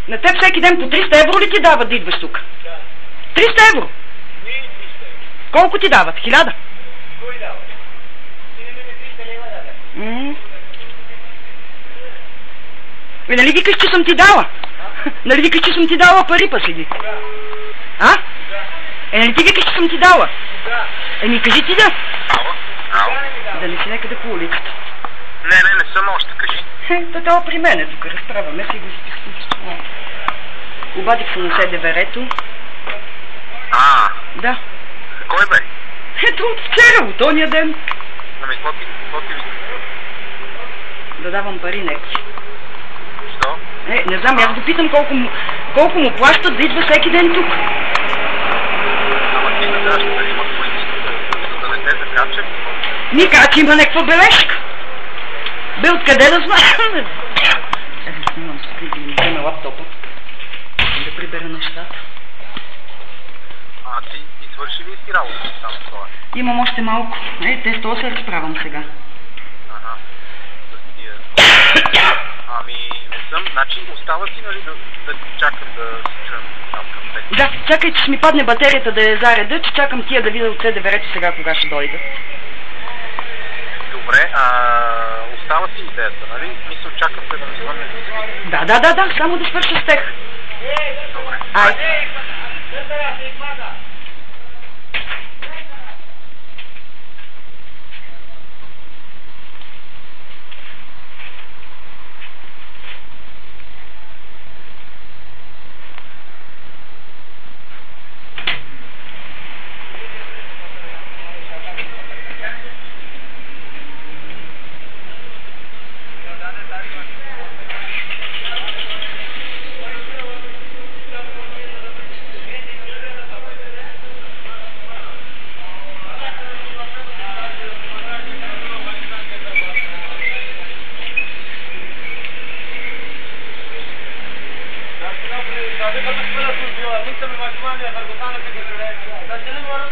На теб всеки ден по 300 евро ли ти дават да идваш тук? Да. 300 евро? Не 300 евро. Колко ти дават? 1000? Кой дава? Ти не ме 300 лева даде. Нали викаш, че съм ти дала? Нали викаш, че съм ти дала пари, па седи? Да. А? Да. Нали ти викаш, че съм ти дала? Да. Еми кажи ти да. Ало? Да не си някъде по улицата. Не съм още, кажи. Това при мен е тук, разправяме си го си. Обадих се на СДВР-то. Да. Кой бе? Ето от вчера, от ония ден. Ами, какво ти вика? Да давам пари някакви. Що? Не знам, аз го питам колко му плащат да идва всеки ден тук. Ама ти не даваш пари, има полицията, да не те закачат. Ми каза, че има някаква бележка. Бе, откъде да знам? Снимам с да ми вземе лаптопа. Да прибера нещата. Ти свърши ли си работа там с това? Имам още малко. Те с това се разправям сега. Ага. Ами, не съм. Значи, остава си, нали, да чакам да се чуем там към теб. Да, чакай, че ще ми падне батерията да я зареда, че чакам тия да видя от СДВР-то сега кога ще дойдат. Добре, остава си идеята, нали? Мисля, чакам те да ми звънне. Да, само да свърша с тех. Добре. Айде. Dacă nu mă rog,